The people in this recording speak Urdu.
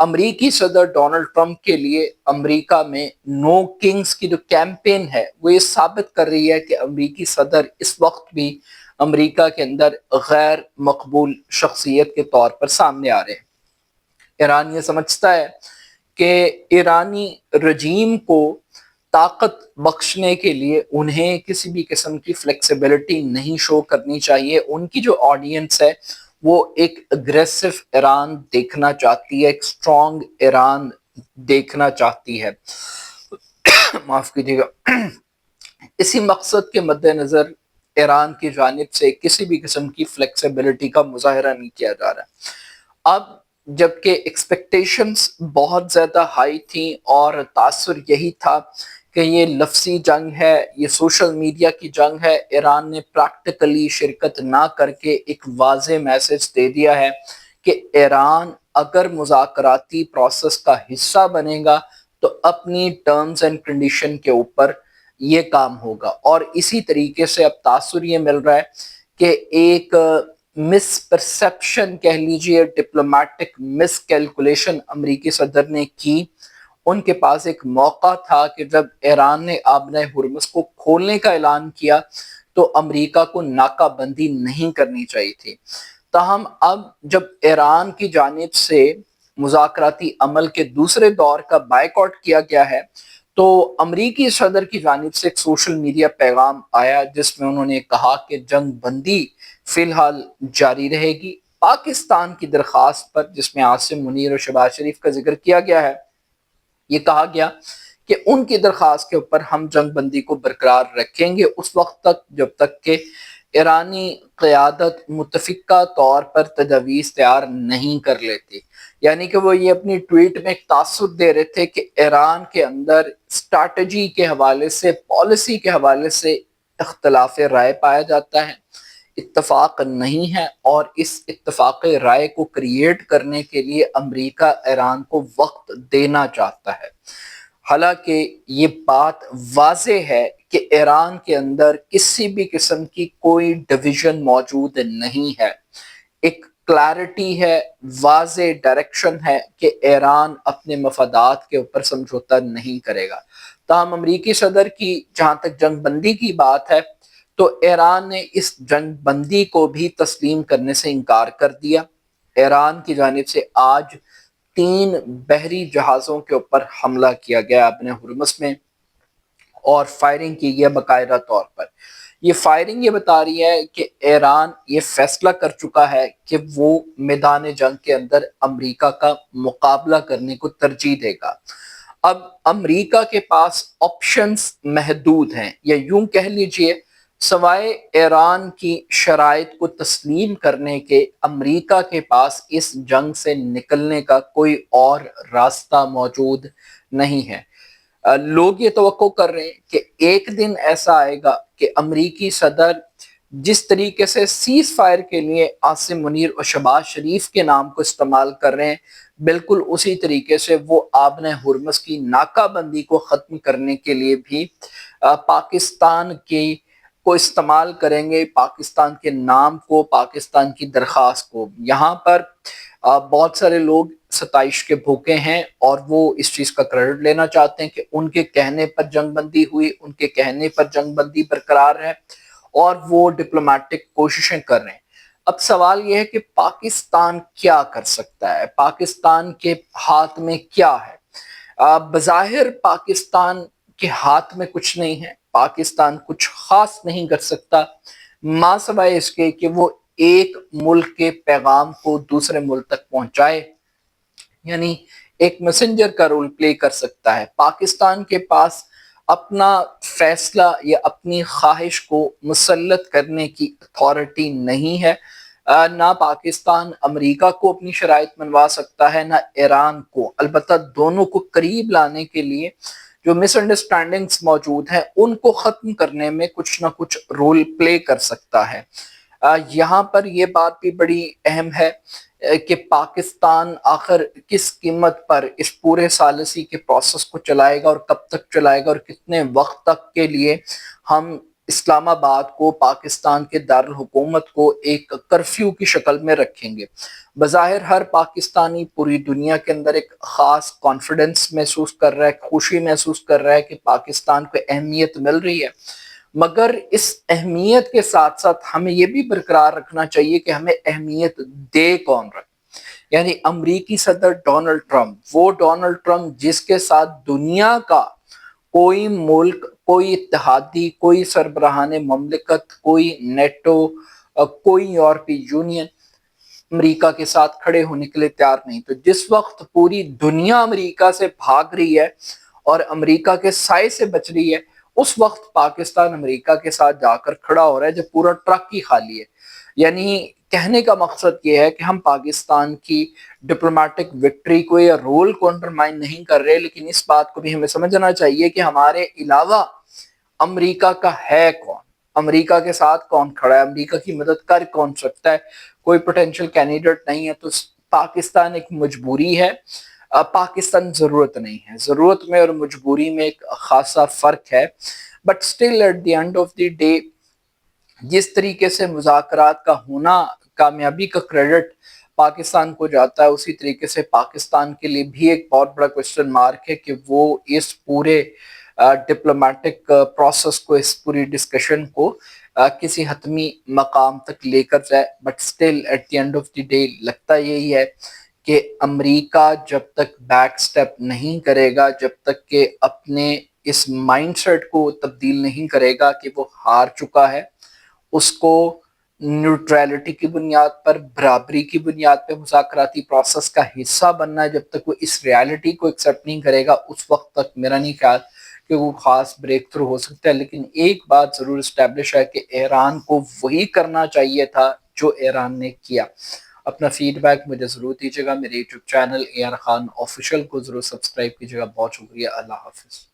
امریکی صدر ڈونلڈ ٹرمپ کے لیے امریکہ میں نو کنگز کی جو کیمپین ہے وہ یہ ثابت کر رہی ہے کہ امریکی صدر اس وقت بھی امریکہ کے اندر غیر مقبول شخصیت کے طور پر سامنے آ رہے ہیں۔ ایران یہ سمجھتا ہے کہ ایرانی رجیم کو طاقت بخشنے کے لیے انہیں کسی بھی قسم کی فلیکسیبلٹی نہیں شو کرنی چاہیے۔ ان کی جو آڈینس ہے وہ ایک اگریسو ایران دیکھنا چاہتی ہے، ایک اسٹرانگ ایران دیکھنا چاہتی ہے، معاف کیجیے گا۔ اسی مقصد کے مد نظر ایران کی جانب سے کسی بھی قسم کی فلیکسیبلٹی کا مظاہرہ نہیں کیا جا رہا۔ اب جبکہ ایکسپیکٹیشنز بہت زیادہ ہائی تھیں اور تاثر یہی تھا کہ یہ لفظی جنگ ہے، یہ سوشل میڈیا کی جنگ ہے، ایران نے پریکٹیکلی شرکت نہ کر کے ایک واضح میسج دے دیا ہے کہ ایران اگر مذاکراتی پروسیس کا حصہ بنے گا تو اپنی ٹرمز اینڈ کنڈیشن کے اوپر یہ کام ہوگا۔ اور اسی طریقے سے اب تاثر یہ مل رہا ہے کہ ایک مس پرسیپشن کہہ لیجیے، ڈپلومیٹک مس کیلکولیشن امریکی صدر نے کی۔ ان کے پاس ایک موقع تھا کہ جب ایران نے آبنہ ہرمز کو کھولنے کا اعلان کیا تو امریکہ کو ناکہ بندی نہیں کرنی چاہیے تھی۔ تاہم اب جب ایران کی جانب سے مذاکراتی عمل کے دوسرے دور کا بائیکاٹ کیا گیا ہے تو امریکی صدر کی جانب سے ایک سوشل میڈیا پیغام آیا جس میں انہوں نے کہا کہ جنگ بندی فی الحال جاری رہے گی۔ پاکستان کی درخواست پر، جس میں عاصم منیر اور شہباز شریف کا ذکر کیا گیا ہے، یہ کہا گیا کہ ان کی درخواست کے اوپر ہم جنگ بندی کو برقرار رکھیں گے اس وقت تک جب تک کہ ایرانی قیادت متفقہ طور پر تجاویز تیار نہیں کر لیتی۔ یعنی کہ وہ یہ اپنی ٹویٹ میں ایک تاثر دے رہے تھے کہ ایران کے اندر اسٹریٹجی کے حوالے سے، پالیسی کے حوالے سے اختلاف رائے پایا جاتا ہے، اتفاق نہیں ہے، اور اس اتفاق رائے کو کریٹ کرنے کے لیے امریکہ ایران کو وقت دینا چاہتا ہے۔ حالانکہ یہ بات واضح ہے کہ ایران کے اندر کسی بھی قسم کی کوئی ڈویژن موجود نہیں ہے، ایک کلیرٹی ہے، واضح ڈائریکشن ہے کہ ایران اپنے مفادات کے اوپر سمجھوتا نہیں کرے گا۔ تاہم امریکی صدر کی جہاں تک جنگ بندی کی بات ہے تو ایران نے اس جنگ بندی کو بھی تسلیم کرنے سے انکار کر دیا۔ ایران کی جانب سے آج 3 بحری جہازوں کے اوپر حملہ کیا گیا اپنے ہرمز میں، اور فائرنگ کی گئی باقاعدہ طور پر۔ یہ فائرنگ یہ بتا رہی ہے کہ ایران یہ فیصلہ کر چکا ہے کہ وہ میدان جنگ کے اندر امریکہ کا مقابلہ کرنے کو ترجیح دے گا۔ اب امریکہ کے پاس آپشنز محدود ہیں، یا یوں کہہ لیجئے سوائے ایران کی شرائط کو تسلیم کرنے کے امریکہ کے پاس اس جنگ سے نکلنے کا کوئی اور راستہ موجود نہیں ہے۔ لوگ یہ توقع کر رہے ہیں کہ ایک دن ایسا آئے گا کہ امریکی صدر جس طریقے سے سیز فائر کے لیے عاصم منیر اور شہباز شریف کے نام کو استعمال کر رہے ہیں، بالکل اسی طریقے سے وہ آبنہ ہرمز کی ناکہ بندی کو ختم کرنے کے لیے بھی پاکستان کو استعمال کریں گے، پاکستان کے نام کو، پاکستان کی درخواست کو۔ یہاں پر بہت سارے لوگ ستائش کے بھوکے ہیں اور وہ اس چیز کا کریڈٹ لینا چاہتے ہیں کہ ان کے کہنے پر جنگ بندی ہوئی، ان کے کہنے پر جنگ بندی برقرار ہے، اور وہ ڈپلومیٹک کوششیں کر رہے ہیں۔ اب سوال یہ ہے کہ پاکستان کیا کر سکتا ہے، پاکستان کے ہاتھ میں کیا ہے؟ بظاہر پاکستان کے ہاتھ میں کچھ نہیں ہے، پاکستان کچھ خاص نہیں کر سکتا ماں سوائے اس کے کہ وہ ایک ملک کے پیغام کو دوسرے ملک تک پہنچائے، یعنی ایک میسنجر کا رول پلے کر سکتا ہے۔ پاکستان کے پاس اپنا فیصلہ یا اپنی خواہش کو مسلط کرنے کی اتھارٹی نہیں ہے۔ نہ پاکستان امریکہ کو اپنی شرائط منوا سکتا ہے، نہ ایران کو۔ البتہ دونوں کو قریب لانے کے لیے جو مس انڈرسٹینڈنگز موجود ہیں ان کو ختم کرنے میں کچھ نہ کچھ رول پلے کر سکتا ہے۔ یہاں پر یہ بات بھی بڑی اہم ہے کہ پاکستان آخر کس قیمت پر اس پورے ثالثی کے پروسیس کو چلائے گا، اور کب تک چلائے گا، اور کتنے وقت تک کے لیے ہم اسلام آباد کو، پاکستان کے دارالحکومت کو ایک کرفیو کی شکل میں رکھیں گے۔ بظاہر ہر پاکستانی پوری دنیا کے اندر ایک خاص کانفیڈنس محسوس کر رہا ہے، خوشی محسوس کر رہا ہے کہ پاکستان کو اہمیت مل رہی ہے، مگر اس اہمیت کے ساتھ ساتھ ہمیں یہ بھی برقرار رکھنا چاہیے کہ ہمیں اہمیت دے کون رہا ہے۔ یعنی امریکی صدر ڈونلڈ ٹرمپ، وہ ڈونلڈ ٹرمپ جس کے ساتھ دنیا کا کوئی ملک، کوئی اتحادی، کوئی سربراہان مملکت، کوئی نیٹو، کوئی یورپی یونین امریکہ کے ساتھ کھڑے ہونے کے لیے تیار نہیں۔ تو جس وقت پوری دنیا امریکہ سے بھاگ رہی ہے اور امریکہ کے سائے سے بچ رہی ہے، اس وقت پاکستان امریکہ کے ساتھ جا کر کھڑا ہو رہا ہے جب پورا ٹرک ہی خالی ہے۔ یعنی کہنے کا مقصد یہ ہے کہ ہم پاکستان کی ڈپلومیٹک وکٹری کو یا رول کو انڈرمائن نہیں کر رہے، لیکن اس بات کو بھی ہمیں سمجھنا چاہیے کہ ہمارے علاوہ امریکہ کا ہے کون، امریکہ کے ساتھ کون کھڑا ہے، امریکہ کی مدد کر کون سکتا ہے۔ کوئی پوٹینشیل کینڈیڈیٹ نہیں ہے، تو پاکستان ایک مجبوری ہے، پاکستان ضرورت نہیں ہے۔ ضرورت میں اور مجبوری میں ایک خاصا فرق ہے، but still at the end of the day جس طریقے سے مذاکرات کا ہونا کامیابی کا کریڈٹ پاکستان کو جاتا ہے، اسی طریقے سے پاکستان کے لیے بھی ایک بہت بڑا کوسچن مارک ہے کہ وہ اس پورے ڈپلومیٹک پروسیس کو، اس پوری ڈسکشن کو کسی حتمی مقام تک لے کر جائے۔ But still at the end of the day لگتا یہی ہے کہ امریکہ جب تک بیک سٹیپ نہیں کرے گا، جب تک کہ اپنے اس مائنڈ سیٹ کو تبدیل نہیں کرے گا کہ وہ ہار چکا ہے، اس کو نیوٹرلٹی کی بنیاد پر، برابری کی بنیاد پہ مذاکراتی پروسیس کا حصہ بننا ہے، جب تک وہ اس ریالٹی کو ایکسیپٹ نہیں کرے گا، اس وقت تک میرا نہیں خیال کہ وہ خاص بریک تھرو ہو سکتا ہے۔ لیکن ایک بات ضرور اسٹیبلش ہے کہ ایران کو وہی کرنا چاہیے تھا جو ایران نے کیا۔ اپنا فیڈ بیک مجھے ضرور دیجیے گا۔ میرے YouTube channel AR Khan official کو ضرور سبسکرائب کیجیے گا۔ بہت شکریہ، اللہ حافظ۔